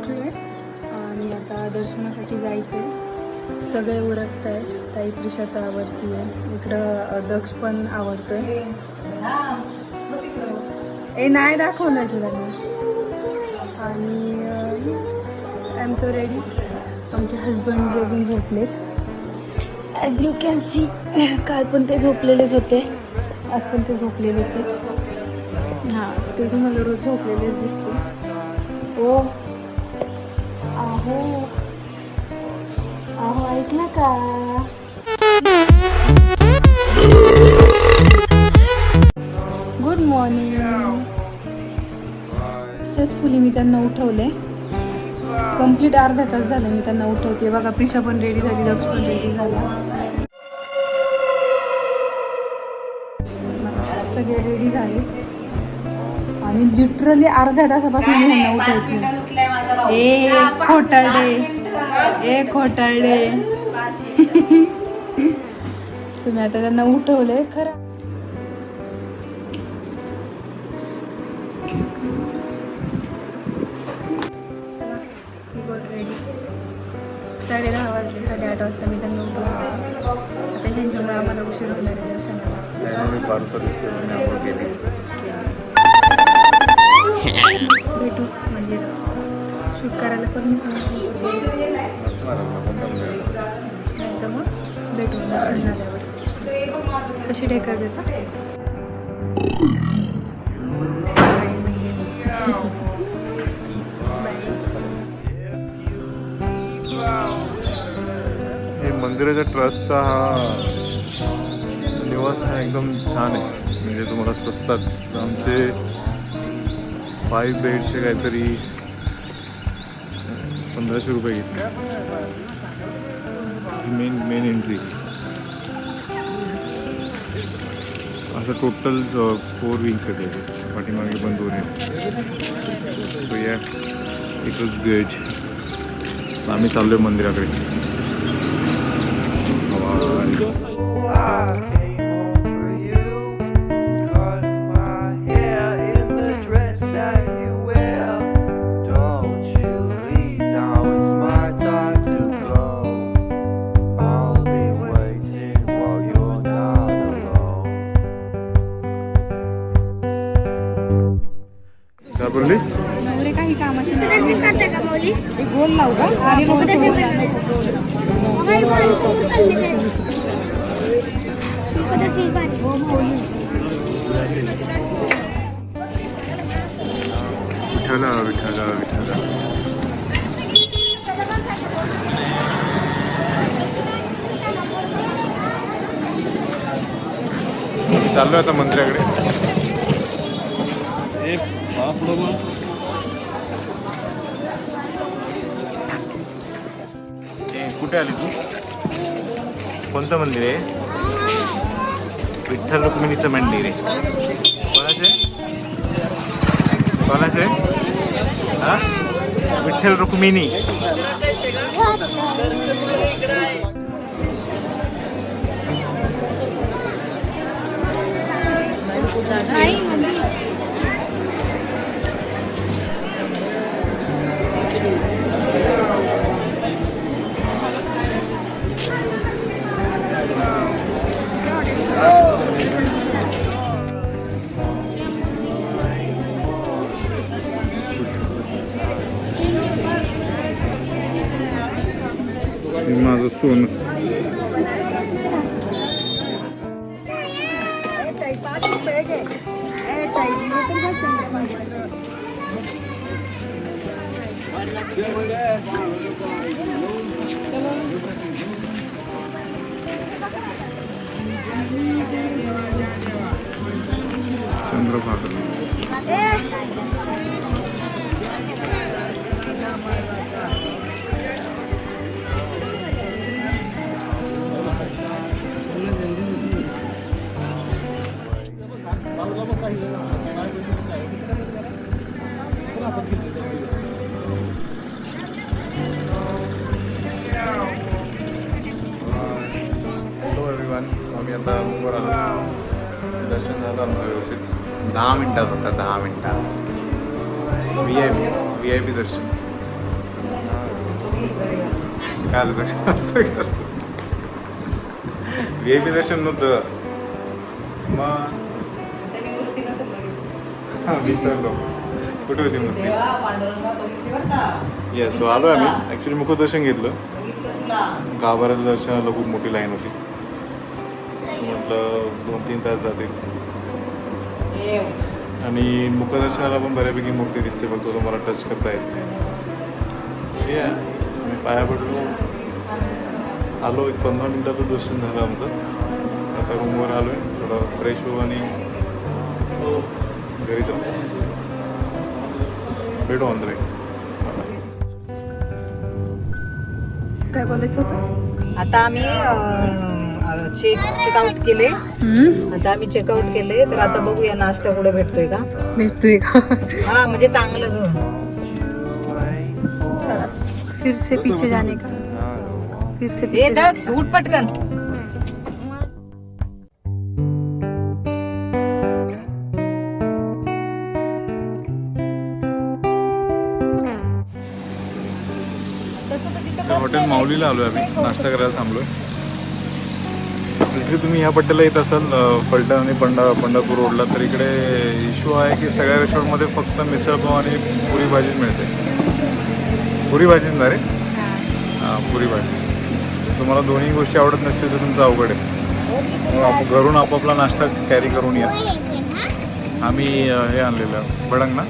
उठलो आहे आणि आता दर्शनासाठी जायचं आहे. सगळे उरकत आहेत. ताई प्रिशाचा आवडती आहे. इकडं दक्ष पण आवडतोय. ए नाही दाखवणार तुला मी. आणि आय एम तो रेडी. आमचे हजबंड जे अजून झोपलेत. ॲज यू कॅन सी काल पण ते झोपलेलेच होते, आज पण ते झोपलेलेच आहेत. हां ते तुम्हाला रोज झोपलेलेच दिसते. ओ आहो आहो ऐकलं का? Good morning. सक्सेसफुली मी त्यांना उठवले. कंप्लीट अर्धा तास झाला मी त्यांना उठवते. बघा प्रिशा पण रेडी झाली, लक्ष पण रेडी झाला. सगळे रेडी झाले आणि लिटरली अर्ध्या तासापासून मी ह्यांना उठवते. ए खोटारडे तुम्ही आता त्यांना उठवले खरं. रेडी 10:30 वाजले. 8:30 वाजता मी त्यांना उठवले. आता ह्यांच्यामुळे आम्हाला उशीर होणार आहे दर्शनाला. भेटू म्हणजे शूट करायला परमिशन नाही तर मग भेटू दर्शन झाल्यावर. कशी ढेकर देता? मंदिराच्या ट्रस्टचा हा निवास हा एकदम छान आहे. म्हणजे तुम्हाला स्वस्तात आमचे 5 बेडचे काहीतरी 1500 रुपये घेतले. मेन एंट्री असं टोटल 4 विंग्स आहेत त्याचे. पाठीमागे पण 2 आहेत. सो या इट वॉज गुड. आम्ही चाललो आहे मंदिराकडे. बोलली नवरे काही कामाचे गोल लावू का? आणि विठ्ठला विठ्ठला विठ्ठला. चाललो आता मंदिराकडे. कुठे आली तू? कोणतं मंदिर आहे? विठ्ठल रुक्मिणीचं मंदिर आहे. कोणाचे हा? विठ्ठल रुक्मिणी. माझं सोनं. चंद्रभागा. आम्ही आता मुंबईवर आलो. दर्शन झालं आमचं व्यवस्थित. 10 मिनिटात होता. 10 मिनिटात. VIP दर्शन. काल दर्शन असतं VIP दर्शन नव्हतं मग विसरलो कुठे होती मूर्ती. येस सो आलो आम्ही ॲक्च्युली मुखदर्शन घेतलं. गाभाऱ्याचं दर्शनाला खूप मोठी लाईन होती. म्हटलं 2-3 तास जातील आणि मुखदर्शनाला पण बऱ्यापैकी मूर्ती दिसते फक्त तुम्हाला टच करता येत नाही. आम्ही पाया पडलो आलो. एक 15 मिनिटाचं दर्शन झालं आमचं. आता रूमवर आलो आहे थोडं फ्रेश होऊ आणि घरी जाऊ. भेटू ऑन द वे. काय बोलायचं होतं. आता आम्ही चेकआउट केले. आता आम्ही चेकआउट केले तर आता बघूया नाश्ता कुठे भेटतोय का. भेटतोय का. हा म्हणजे चांगलं ग. चला फिर से पीछे जाने का. फिर से ये पीछे दक्ष उठ पटकन. हॉटेल माऊलीला आलो आहे आम्ही. नाश्ता करायला थांबलो. इकडे तुम्ही ह्या पट्ट्याला येत असाल फलटण आणि पंढरपूर रोडला तर इकडे इश्यू आहे की सगळ्या रेस्टॉरंटमध्ये फक्त मिसळपाव आणि पुरी भाजीच मिळते. पुरी भाजीच ना रे. हां पुरी भाजी. तुम्हाला दोन्ही गोष्टी आवडत नसतील तर तुमचं अवघड आहे. घरून आपापला नाश्ता कॅरी करून या. आम्ही हे आणलेलं भडंग ना.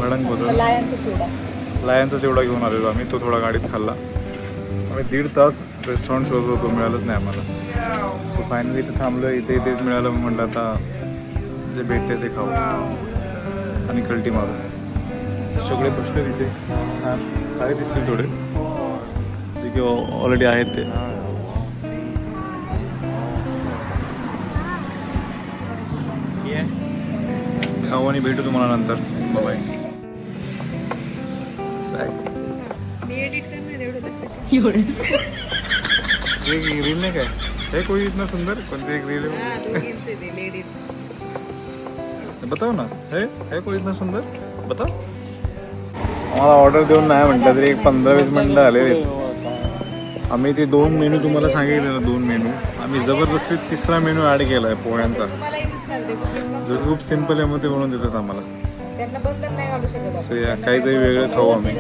भडंग बोलतो लायांचा चिवडा घेऊन आलेलो आम्ही. तो थोडा गाडीत खाल्ला. आम्ही 1.5 तास रेस्टॉरंट शोधत होतो मिळालंच नाही आम्हाला. सो फायनली इथे थांबलं. इथेच मिळालं. मग म्हटलं आता जे भेटते ते खाऊ आणि कल्टी मारू. सगळे बसले तिथे छान काय दिसतील थोडे जे की ऑलरेडी आहेत ते. खाऊ आणि भेटू तुम्हाला नंतर. बाय. एक रील नाही काय है कोई इतना सुंदर. कोणती एक रील आहे बताओ ना. है कोई इतना सुंदर बताओ. आम्हाला ऑर्डर देऊन नाही म्हटलं तरी एक 15-20 मिनिटं आलेले. आम्ही ते 2 मेनू तुम्हाला सांगितले ना. 2 मेनू आम्ही जबरदस्ती 3रा मेनू ॲड केला आहे पोह्यांचा जो खूप सिम्पल आहे. मग ते बनवून देतात आम्हाला. सो या काहीतरी वेगळं खाऊ आम्ही.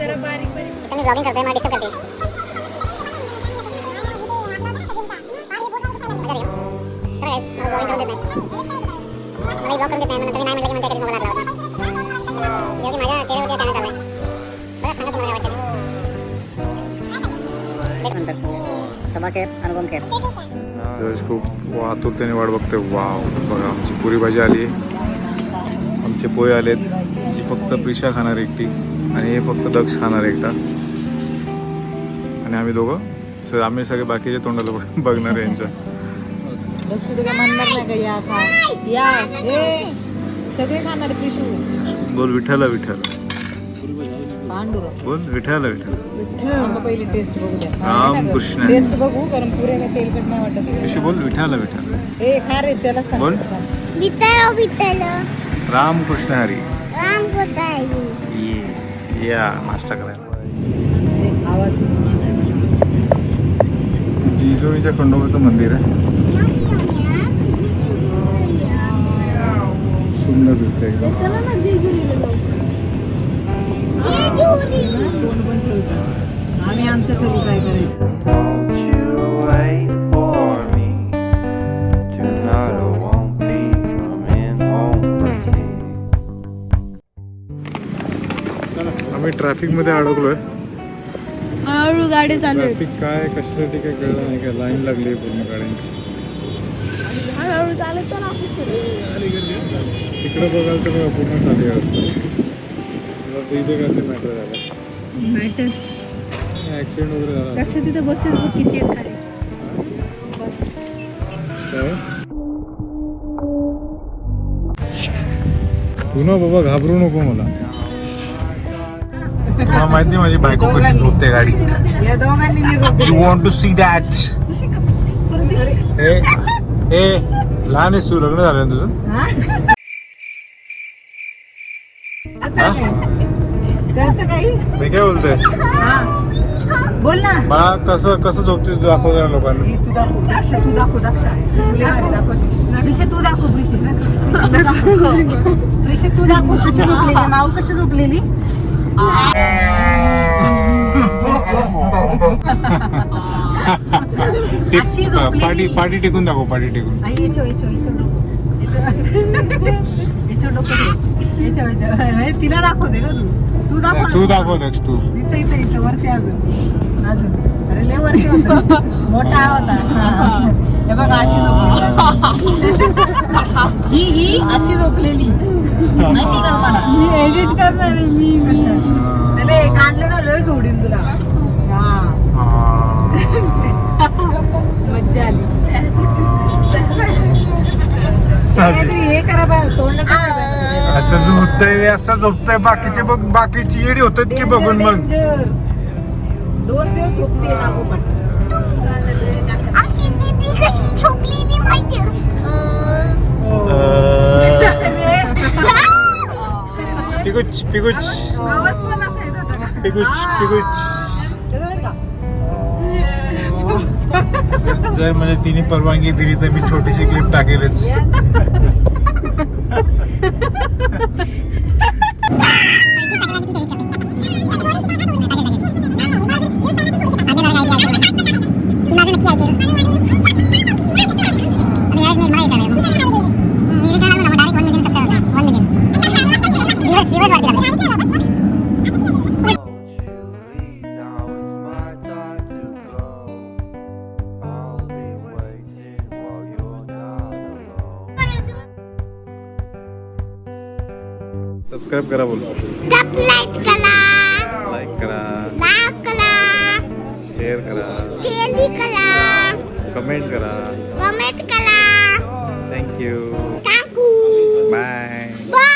खूप आतुरतेने वाट बघते. वाव बघा आमची पुरी भाजी आली आहे. आमचे पोहे आलेत. जी फक्त प्रिशा खाणार एकटी आणि हे फक्त दक्ष खाणार एकटा आणि आम्ही दोघं. सर आम्ही सगळे बाकीच्या तोंडाला बघणार आहे यांच्या. म्हणणार नाही का या खा या सगळे खाणार पिशू. बोल विठ्ठला विठ्ठल. पांडुरंग बोल विठ्ठला विठ्ठल. पहिली टेस्ट बघू द्या. रामकृष्ण. टेस्ट बघू कारण पुऱ्याला तेलकट नाही वाटत. कशी बोल विठ्ठला विठ्ठल. हे खा रे त्याला बोल विठ्ठल रामकृष्ण हरी. राम या नाश्ता करायला. आवाज जिजोरीच्या खंडोबाचं मंदिर आहे. सुंदर दिसतंय एकदम. आम्ही आमचं करू काय करायचं. Don't you wait for me. Tonight I won't be coming home for tea. आम्ही ट्रॅफिकमध्ये अडकलोय. हळूहळू गाडी चालू आहे. ट्रॅफिक काय कशासाठी काय कळलं नाही. काय लाईन लागली आहे पूर्ण गाड्यांची. हळूहळू चालत चला. तिकडे बघाल तर पूर्ण खाली असतं. इथे काय मॅटर झालं. मॅटर ऍक्सिडेंट वगैरे झाला. लक्षात तिथं बसेस बघ किती आहेत खाली. बस काय तू ना बाबा घाबरू नको मला. मला माहिती माझी बायको कशी झोपते गाडीत. या दोघांनी you want to see that. ए लहान आहेस तू. लग्न झालं तुझं. कळतं काही मी काय बोलतोय हा बोल ना मला कसं कसं झोपते तू दाखव जरा लोकांना हे तू दाखव दक्ष तू दाखव दक्ष तुला भारी दाखव ऋषी तू दाखव ऋषी तू दाखव कशी झोपलेली माऊ कशी झोपलेली अशी झोपलेली. पाठी पाठी टेकून दाखव पाठी टेकून आई याच्या तिला दाखव दे तू दाखव ना. तू दाखव दक्ष तू इथं वरती अजून अरे लय वरती होता मोठा होता हे बघा अशी झोपलेली ही अशी झोपलेली माहिती का मला मी एडिट करणार आहे मी त्याला काढले ना लय जोडीन तुला हा मज्जा आली काहीतरी हे करा बाय तोंड असं झोपतंय असं झोपतंय बाकीचे बघ बाकीची येडी होतात की बघून मग 2 दिवस झोपते लागोपाठ आमची दीदी कशी झोपली नाही माहिती पिगुच पिगुच पिगुच पिगुच जर म्हणजे तिने परवानगी दिली तर मी छोटीशी clip टाकेलच Julie, now it's my time to go. I'll be waiting while you're not alone. Subscribe करा बोल लाईक करा लाईक करा लाईक करा शेअर करा शेअर करा कमेंट करा कमेंट करा थँक्यू टाकू बाय बाय